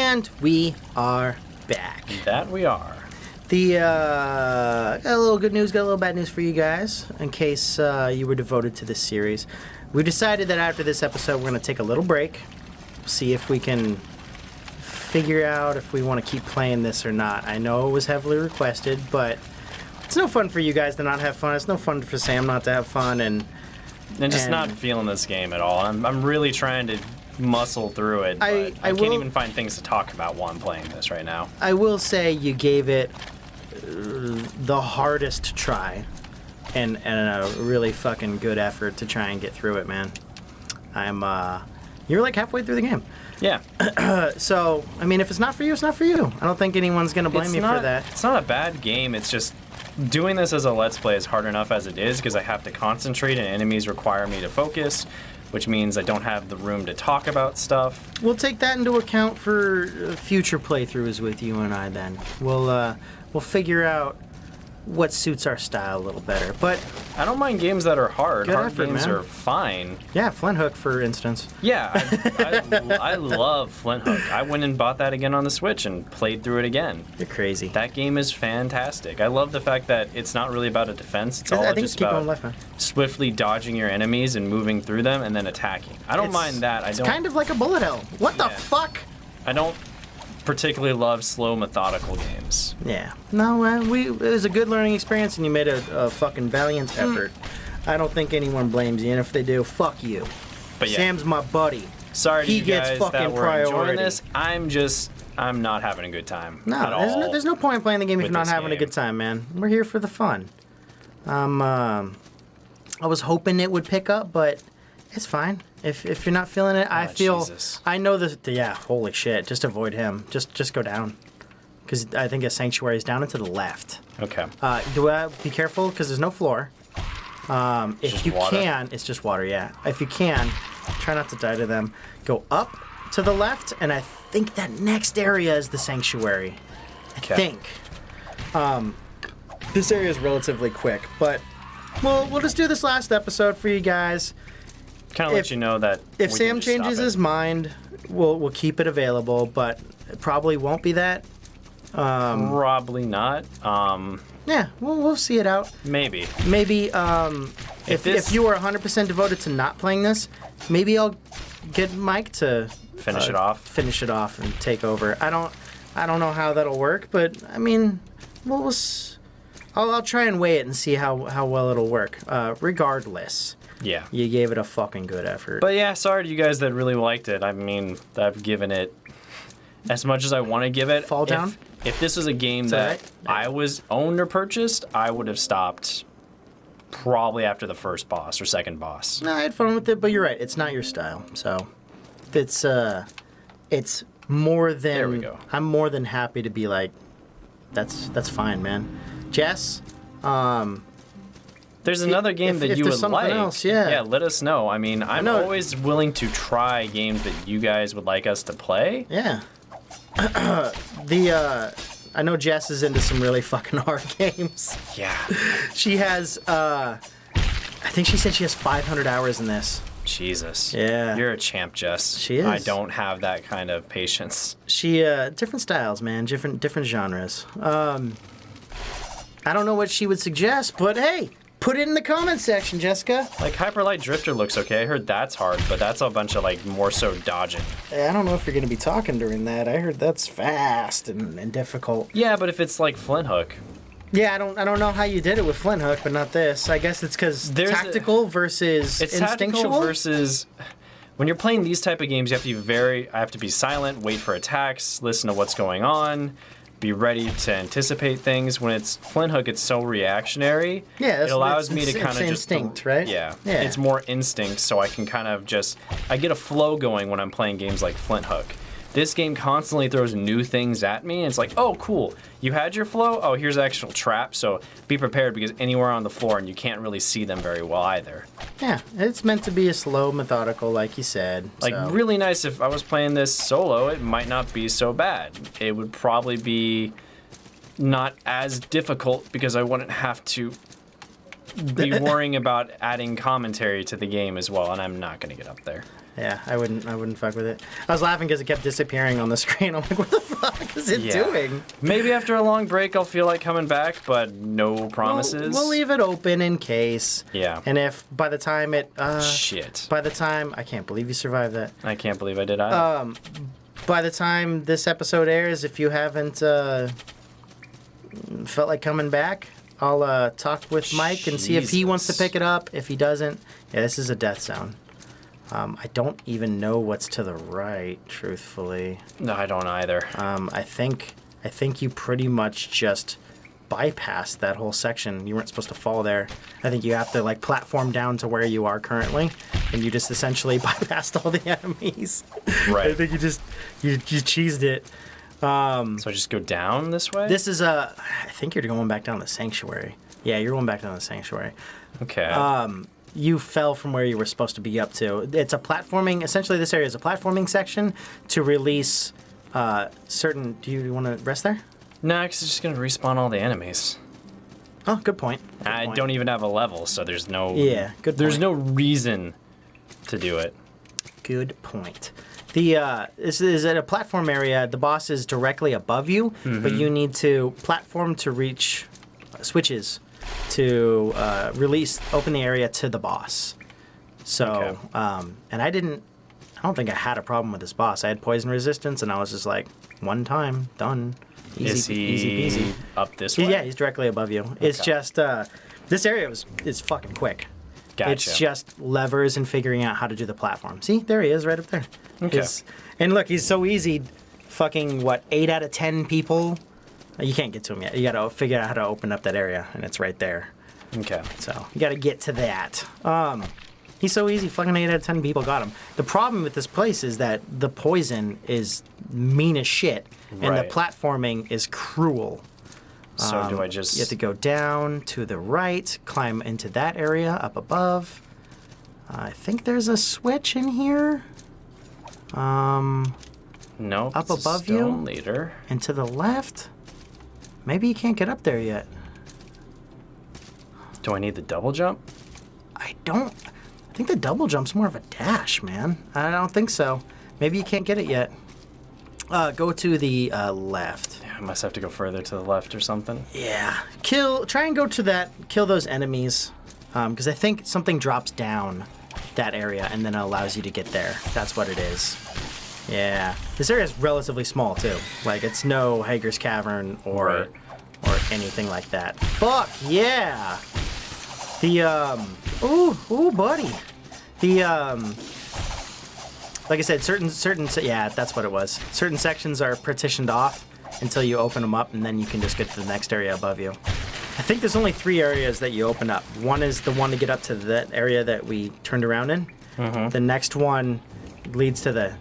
And we are back. That we are. Got a little good news, got a little bad news for you guys, in case you were devoted to this series. We decided that after this episode, we're going to take a little break, see if we can figure out if we want to keep playing this or not. I know it was heavily requested, but it's no fun for you guys to not have fun. It's no fun for Sam not to have fun, and just not feeling this game at all. I'm really trying to muscle through it, but I can't even find things to talk about while I'm playing this right now. I will say you gave it the hardest try and a really fucking good effort to try and get through it, man. You're like halfway through the game. Yeah. So, I mean, if it's not for you, it's not for you. I don't think anyone's going to blame you for that. It's not a bad game. It's just doing this as a Let's Play is hard enough as it is because I have to concentrate and enemies require me to focus, which means I don't have the room to talk about stuff. We'll take that into account for future playthroughs with you and I then. We'll figure out what suits our style a little better. But I don't mind games that are hard. Good hard effort, games man. are fine. Yeah, Flint Hook, for instance. Yeah, I love Flint Hook. I went and bought that again on the Switch and played through it again. You're crazy. That game is fantastic. I love the fact that it's not really about a defense. It's all just about swiftly dodging your enemies and moving through them and then attacking. I don't mind that. It's kind of like a bullet hell. What the fuck? I don't particularly love slow, methodical games. Yeah. No, it was a good learning experience, and you made a fucking valiant effort. I don't think anyone blames you, and if they do, fuck you. But yeah. Sam's my buddy. Sorry to he you gets guys fucking that were priority. enjoying this. I'm not having a good time. No, there's no point in playing the game if you're not having a good time, man. We're here for the fun. I was hoping it would pick up, but it's fine. If you're not feeling it, I feel. Jesus. I know that. Yeah, holy shit. Just avoid him. Just go down, because I think a sanctuary is down and to the left. Okay. Be careful, because there's no floor. If you can, it's just water. Yeah. If you can, try not to die to them. Go up to the left, and I think that next area is the sanctuary. I think. This area is relatively quick, but we'll just do this last episode for you guys. Kind of let you know that if Sam changes his mind, we'll keep it available, but it probably won't be that. Probably not. Yeah, we'll see it out. Maybe. If you are 100% devoted to not playing this, maybe I'll get Mike to finish it off and take over. I don't know how that'll work, but I mean, I'll try and weigh it and see how well it'll work. Regardless. Yeah. You gave it a fucking good effort. But yeah, sorry to you guys that really liked it. I mean, I've given it as much as I want to give it. Fall down? If this was a game that I was owned or purchased, I would have stopped probably after the first boss or second boss. No, I had fun with it, but you're right. It's not your style. So it's more than... There we go. I'm more than happy to be like, that's fine, man. Jess, there's another game that you would like. Else, yeah, let us know. I mean, I'm always willing to try games that you guys would like us to play. Yeah. I know Jess is into some really fucking hard games. Yeah. She has, I think she said she has 500 hours in this. Jesus. Yeah. You're a champ, Jess. She is. I don't have that kind of patience. She, different styles, man. Different genres. I don't know what she would suggest, but hey, put it in the comment section, Jessica. Like, Hyperlight Drifter looks okay. I heard that's hard, but that's a bunch of, like, more so dodging. I don't know if you're going to be talking during that. I heard that's fast and difficult. Yeah, but if it's like Flint Hook. Yeah, I don't know how you did it with Flint Hook, but not this. I guess it's because tactical versus it's instinctual. Tactical versus... When you're playing these type of games, you have to be silent, wait for attacks, listen to what's going on, be ready to anticipate things. When it's Flint Hook, it's so reactionary. Yeah, it allows me to kind of just instinct, right? Yeah, it's more instinct, so I can kind of I get a flow going when I'm playing games like Flint Hook. This game constantly throws new things at me, and it's like, oh, cool. You had your flow? Oh, here's an actual trap, so be prepared because anywhere on the floor, and you can't really see them very well either. Yeah, it's meant to be a slow, methodical, like you said. Like, really nice. If I was playing this solo, it might not be so bad. It would probably be not as difficult because I wouldn't have to be worrying about adding commentary to the game as well, and I'm not going to get up there. Yeah, I wouldn't fuck with it. I was laughing because it kept disappearing on the screen. I'm like, what the fuck is it doing? Maybe after a long break I'll feel like coming back, but no promises. We'll leave it open in case. Yeah. And if by the time it... Shit. By the time... I can't believe you survived that. I can't believe I did either. By the time this episode airs, if you haven't felt like coming back, I'll talk with Mike and see if he wants to pick it up. If he doesn't, yeah, this is a death zone. I don't even know what's to the right, truthfully. No, I don't either. I think you pretty much just bypassed that whole section. You weren't supposed to fall there. I think you have to like platform down to where you are currently, and you just essentially bypassed all the enemies. Right. I think you cheesed it. So I just go down this way? This is I think you're going back down the sanctuary. Yeah, you're going back down the sanctuary. Okay. You fell from where you were supposed to be up to. It's a platforming, essentially this area is a platforming section to release certain, do you want to rest there? No, because it's just going to respawn all the enemies. Oh, good point. I don't even have a level, so there's no... Yeah, good point. There's no reason to do it. Good point. This is at a platform area. The boss is directly above you, but you need to platform to reach switches to open the area to the boss. So, and I don't think I had a problem with this boss. I had poison resistance, and I was just like, one time, done. Easy peasy. Up this way? Yeah, he's directly above you. Okay. It's just, this area is fucking quick. Gotcha. It's just levers and figuring out how to do the platform. See, there he is right up there. Okay. And look, he's so easy. Fucking, 8 out of 10 people? You can't get to him yet. You gotta figure out how to open up that area, and it's right there. Okay. So, you gotta get to that. He's so easy, fucking 8 out of 10 people got him. The problem with this place is that the poison is mean as shit, and the platforming is cruel. So do I just... You have to go down to the right, climb into that area up above. I think there's a switch in here. No. Up above you. Leader. And to the left. Maybe you can't get up there yet. Do I need the double jump? I think the double jump's more of a dash, man. I don't think so. Maybe you can't get it yet. Go to the left. Yeah, I must have to go further to the left or something. Yeah. Try and go to that, kill those enemies. Because I think something drops down that area and then it allows you to get there. That's what it is. Yeah. This area is relatively small, too. Like, it's no Hager's Cavern or anything like that. Fuck, yeah! Ooh, buddy. Like I said, yeah, that's what it was. Certain sections are partitioned off until you open them up, and then you can just get to the next area above you. I think there's only 3 areas that you open up. One is the one to get up to that area that we turned around in. The next one leads to the...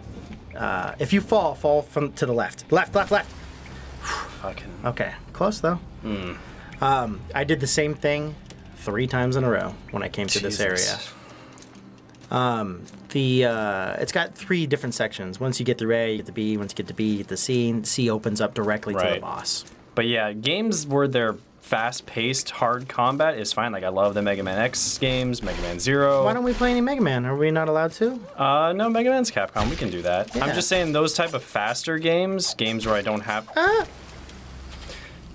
if you fall from to the left. Left. Fucking... Okay, close though. I did the same thing 3 times in a row when I came to this area. It's got 3 different sections. Once you get through A, you get to B. Once you get to B, you get to C. And C opens up directly to the boss. But yeah, games where they're fast-paced, hard combat is fine. Like, I love the Mega Man X games, Mega Man Zero. Why don't we play any Mega Man? Are we not allowed to? No, Mega Man's Capcom. We can do that. Yeah. I'm just saying those type of faster games where I don't have...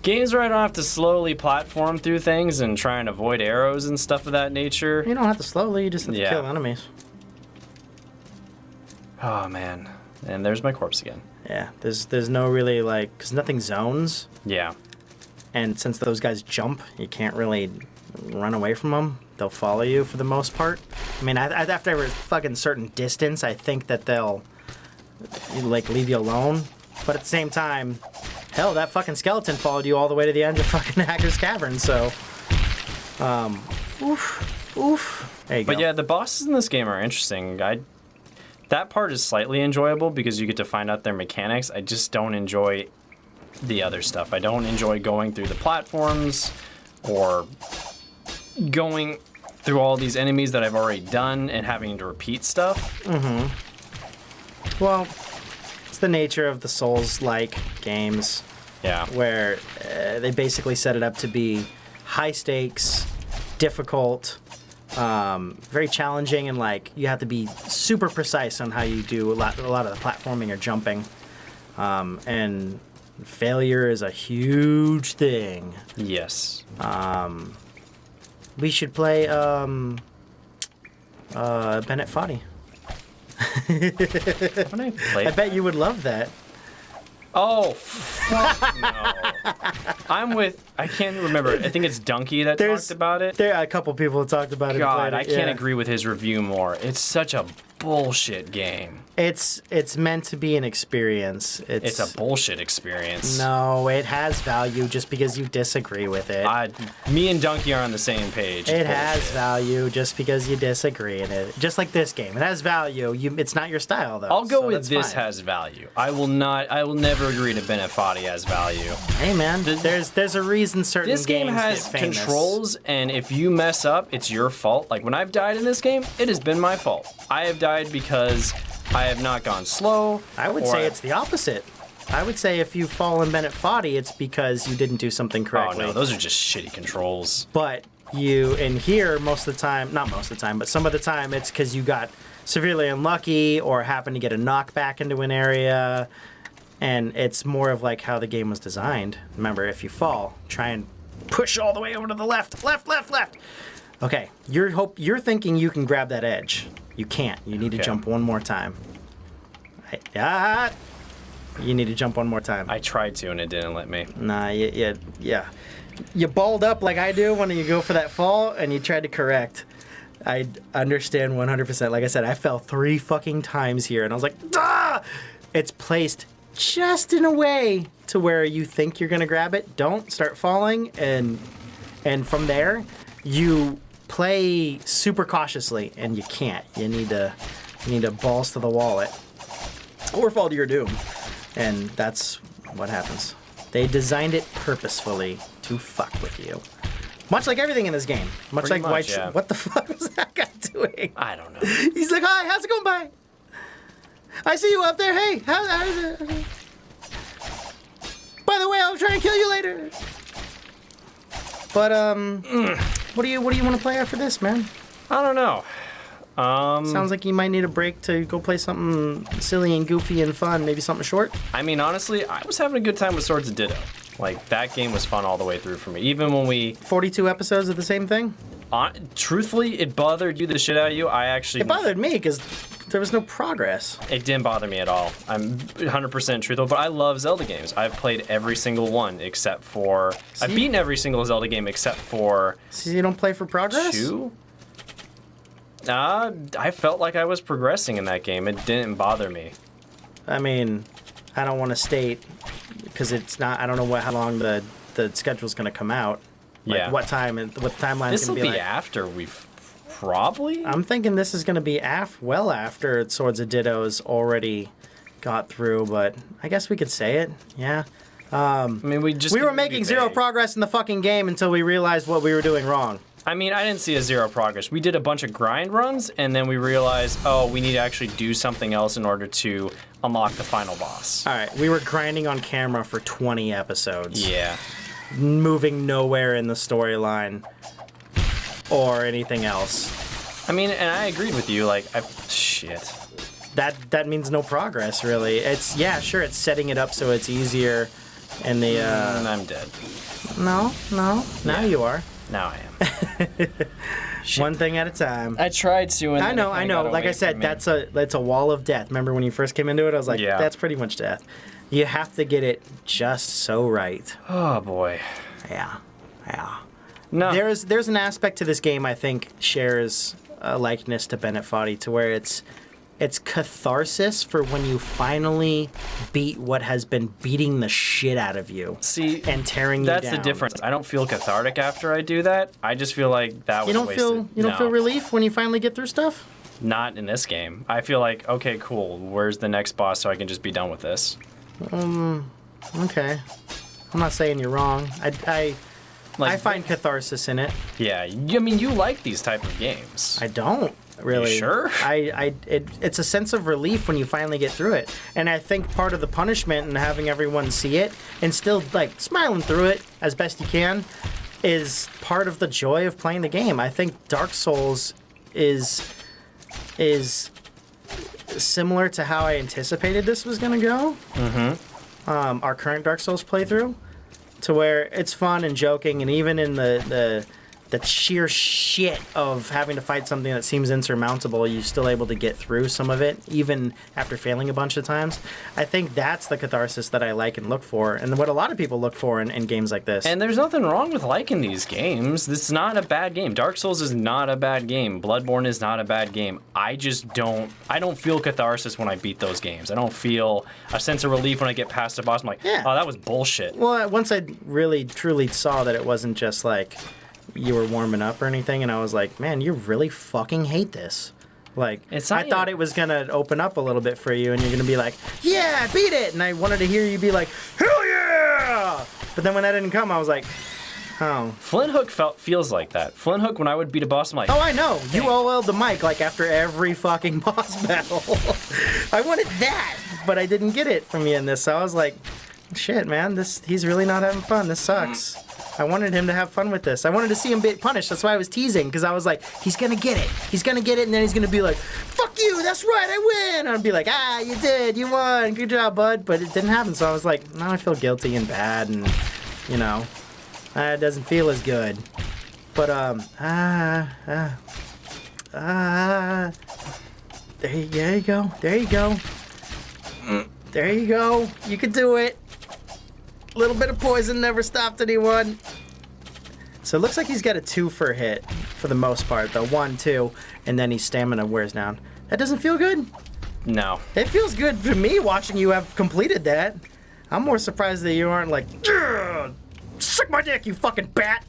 Games where I don't have to slowly platform through things and try and avoid arrows and stuff of that nature. You don't have to slowly, you just have to kill enemies. Oh, man. And there's my corpse again. Yeah, there's no really, like... Because nothing zones. Yeah. And since those guys jump, you can't really run away from them. They'll follow you for the most part. I mean, after a fucking certain distance, I think that they'll, like, leave you alone. But at the same time, hell, that fucking skeleton followed you all the way to the end of fucking Hager's Cavern, so... Oof. There you go. But yeah, the bosses in this game are interesting. That part is slightly enjoyable because you get to find out their mechanics. I just don't enjoy the other stuff. I don't enjoy going through the platforms or going through all these enemies that I've already done and having to repeat stuff. Well, it's the nature of the Souls-like games. Yeah. Where they basically set it up to be high stakes, difficult, very challenging, and like you have to be super precise on how you do a lot of the platforming or jumping. And failure is a huge thing. Yes. We should play Bennett Foddy. When I played I bet you would love that. Oh, fuck no. I can't remember. I think it's Donkey that talked about it. There are a couple people who talked about it. God, I can't yeah. agree with his review more. It's such a bullshit game. It's meant to be an experience. It's a bullshit experience. No, it has value just because you disagree with it. Me and Donkey are on the same page. It has value just because you disagree in it. Just like this game. It has value. It's not your style, though. I'll go so with this fine. has value. I will never agree to Bennett Foddy has value. Hey, man, there's a reason certain This game games has get famous. controls, and if you mess up, it's your fault. Like, when I've died in this game, it has been my fault. I have died because I have not gone slow. I would say it's the opposite. I would say if you fall in Bennett Foddy, it's because you didn't do something correctly. Oh, no, those are just shitty controls. But you, in here, most of the time, not most of the time, but some of the time, it's because you got severely unlucky or happened to get a knockback into an area. And it's more of like how the game was designed. Remember, if you fall, try and push all the way over to the left. Left. Okay, you're thinking you can grab that edge. You can't. You need to jump one more time. You need to jump one more time. I tried to, and it didn't let me. Nah, yeah. You balled up like I do when you go for that fall, and you tried to correct. I understand 100%. Like I said, I fell 3 fucking times here, and I was like, ah! It's placed just in a way to where you think you're gonna grab it. Don't start falling, and from there, you play super cautiously, and you can't. You need to balls to the wall it, or fall to your doom, and that's what happens. They designed it purposefully to fuck with you, much like everything in this game. Much Pretty like White. yeah. What the fuck was that guy doing? I don't know. He's like, hi, how's it going, bye? I see you up there. Hey, how's it? By the way, I'll try and kill you later. But what do you want to play after this, man? I don't know. Sounds like you might need a break to go play something silly and goofy and fun. Maybe something short. I mean, honestly, I was having a good time with Swords of Ditto. Like, that game was fun all the way through for me. Even when we... 42 episodes of the same thing? Truthfully, it bothered you the shit out of you. It bothered me because there was no progress. It didn't bother me at all. I'm 100% truthful, but I love Zelda games. I've played every single one except for... I've beaten every single Zelda game except for... See, you don't play for progress? 2? I felt like I was progressing in that game. It didn't bother me. I mean, I don't want to state because it's not. I don't know how long the schedule's going to come out. Like Yeah. what time and what the timeline's This going will to be be like. after we've probably. I'm thinking this is going to be well after Swords of Ditto's already got through, but I guess we could say it. Yeah. I mean, we were making zero progress in the fucking game until we realized what we were doing wrong. I mean, I didn't see a zero progress. We did a bunch of grind runs, and then we realized, oh, we need to actually do something else in order to unlock the final boss. All right, we were grinding on camera for 20 episodes. Yeah. Moving nowhere in the storyline or anything else. I mean, and I agreed with you. Like, shit. That means no progress, really. It's it's setting it up so it's easier, and the. And I'm dead. No. Now you are. Now I am. One thing at a time. I tried to. And I know. Like I said, that's a wall of death. Remember when you first came into it? I was like, that's pretty much death. You have to get it just so right. Oh boy. Yeah. No. There's an aspect to this game I think shares a likeness to Bennett Foddy, to where it's catharsis for when you finally beat what has been beating the shit out of you. See, and tearing you down. That's the difference. I don't feel cathartic after I do that. I just feel like that was wasted. You don't feel relief when you finally get through stuff? Not in this game. I feel like, okay, cool. Where's the next boss so I can just be done with this? Okay. I'm not saying you're wrong. I find catharsis in it. Yeah, I mean, you like these type of games. I don't. Really? You sure? It's a sense of relief when you finally get through it, and I think part of the punishment and having everyone see it and still like smiling through it as best you can is part of the joy of playing the game. I think Dark Souls is similar to how I anticipated this was going to go. Our current Dark Souls playthrough, to where it's fun and joking, and even in the sheer shit of having to fight something that seems insurmountable, you're still able to get through some of it, even after failing a bunch of times. I think that's the catharsis that I like and look for, and what a lot of people look for in games like this. And there's nothing wrong with liking these games. This is not a bad game. Dark Souls is not a bad game. Bloodborne is not a bad game. I don't feel catharsis when I beat those games. I don't feel a sense of relief when I get past a boss. I'm like, oh, that was bullshit. Well, once I really, truly saw that it wasn't just like you were warming up or anything, and I was like, man, you really fucking hate this. Like, I thought it was going to open up a little bit for you, and you're going to be like, yeah, beat it! And I wanted to hear you be like, hell yeah! But then when that didn't come, I was like, oh. Flint Hook feels like that. Flint Hook, when I would beat a boss, I'm like, oh, I know. You OL'd the mic, like, after every fucking boss battle. I wanted that, but I didn't get it from you in this, so I was like, shit, man, he's really not having fun. This sucks. I wanted him to have fun with this. I wanted to see him get punished. That's why I was teasing, because I was like, he's going to get it. He's going to get it, and then he's going to be like, fuck you, that's right, I win. And I'd be like, you did, you won, good job, bud. But it didn't happen, so I was like, now I feel guilty and bad, and, you know, it doesn't feel as good. But, there you go. There you go. There you go. You can do it. A little bit of poison never stopped anyone. So it looks like he's got a 2 for a hit for the most part, though. 1, 2, and then his stamina wears down. That doesn't feel good? No. It feels good for me watching you have completed that. I'm more surprised that you aren't like, suck my dick, you fucking bat.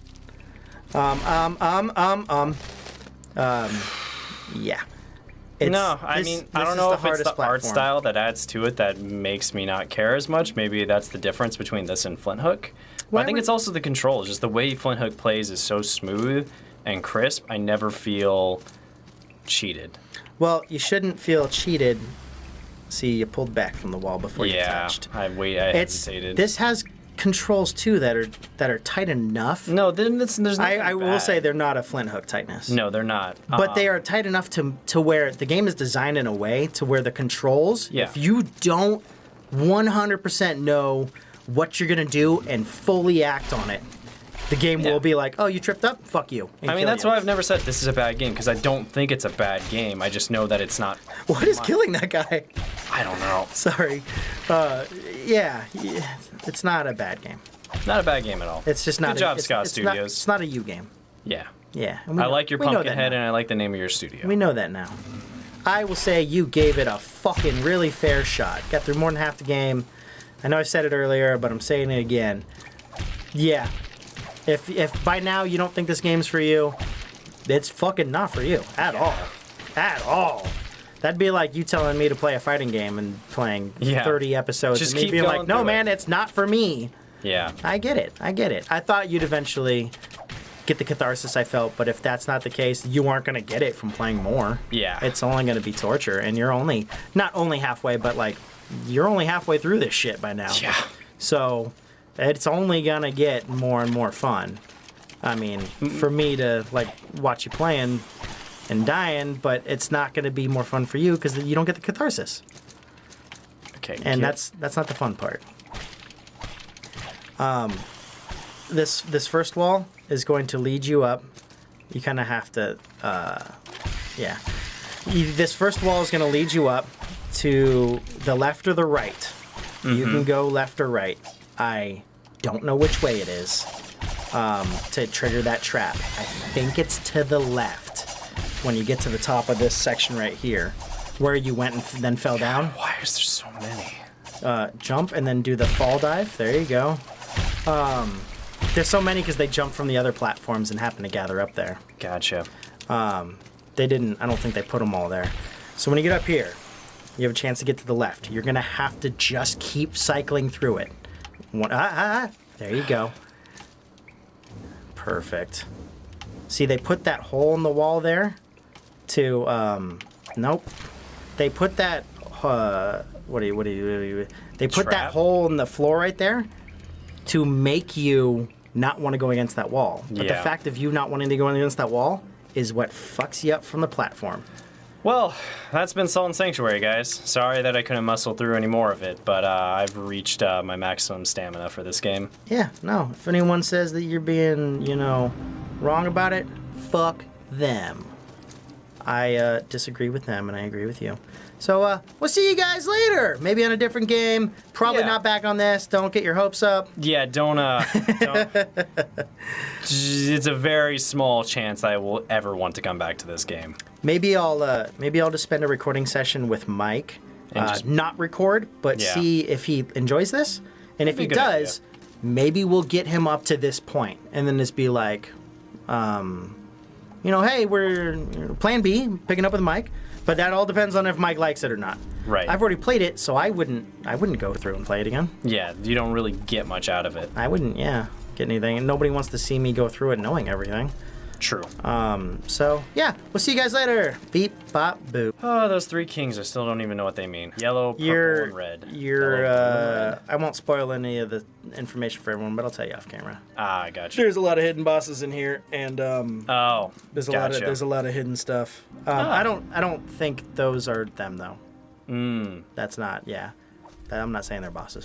Yeah. I don't know if it's the art style that adds to it that makes me not care as much. Maybe that's the difference between this and Flint Hook. But I think it's also the controls. Just the way Flint Hook plays is so smooth and crisp. I never feel cheated. Well, you shouldn't feel cheated. See, you pulled back from the wall before you touched. I hesitated. This has controls too that are tight enough. No, then there's nothing I will say they're not a Flint Hook tightness. No, they're not. But they are tight enough to where the game is designed in a way to where the controls, if you don't 100% know what you're going to do and fully act on it, the game will be like, oh, you tripped up? Fuck you. I mean, that's why I've never said this is a bad game, because I don't think it's a bad game. I just know that it's not. What is killing that guy? I don't know. Sorry. It's not a bad game. Not a bad game at all. It's just not. Good job, Scott Studios. It's not a you game. Yeah. Yeah. I like your Pumpkinhead, and I like the name of your studio. We know that now. I will say you gave it a fucking really fair shot. Got through more than half the game. I know I said it earlier, but I'm saying it again. Yeah. If by now you don't think this game's for you, it's fucking not for you at all. At all. That'd be like you telling me to play a fighting game and playing 30 episodes Just and me being like, no, man, it's not for me. Yeah. I get it. I thought you'd eventually get the catharsis I felt, but if that's not the case, you aren't going to get it from playing more. Yeah. It's only going to be torture, and you're not only halfway, but like, you're only halfway through this shit by now. Yeah. So it's only gonna get more and more fun. I mean, for me to like watch you playing and dying, but it's not gonna be more fun for you because you don't get the catharsis. Okay. And that's not the fun part. This first wall is going to lead you up. You kind of have to, This first wall is gonna lead you up to the left or the right. You can go left or right. I don't know which way it is to trigger that trap. I think it's to the left when you get to the top of this section right here where you went and then fell down. Why is there so many? Jump and then do the fall dive. There you go. There's so many because they jump from the other platforms and happen to gather up there. Gotcha. I don't think they put them all there. So when you get up here, you have a chance to get to the left. You're going to have to just keep cycling through it. There you go. Perfect. See, they put that hole in the wall there to, nope. They put that, they put that hole in the floor right there to make you not want to go against that wall. But the Yeah. fact of you not wanting to go against that wall is what fucks you up from the platform. Well, that's been Salt and Sanctuary, guys. Sorry that I couldn't muscle through any more of it, but I've reached my maximum stamina for this game. Yeah, no. If anyone says that you're being, wrong about it, fuck them. I disagree with them, and I agree with you. So, we'll see you guys later. Maybe on a different game. Probably Yeah. not back on this. Don't get your hopes up. Yeah, don't. It's a very small chance I will ever want to come back to this game. Maybe I'll just spend a recording session with Mike, And just- not record, but Yeah. see if he enjoys this, and if That'd he be a good does, maybe we'll get him up to this point, and then just be like, hey, we're Plan B, picking up with Mike, but that all depends on if Mike likes it or not. Right. I've already played it, so I wouldn't go through and play it again. Yeah, you don't really get much out of it. I wouldn't, get anything, and nobody wants to see me go through it knowing everything. True. So yeah, we'll see you guys later. Beep, bop, boop. Oh, those three kings, I still don't even know what they mean. Yellow, purple, and red. Yellow, blue, and red. I won't spoil any of the information for everyone, but I'll tell you off camera. Ah, I got you. There's a lot of hidden bosses in here, and Oh, there's a gotcha. lot of hidden stuff. I don't think those are them though. That's not. Yeah, I'm not saying they're bosses.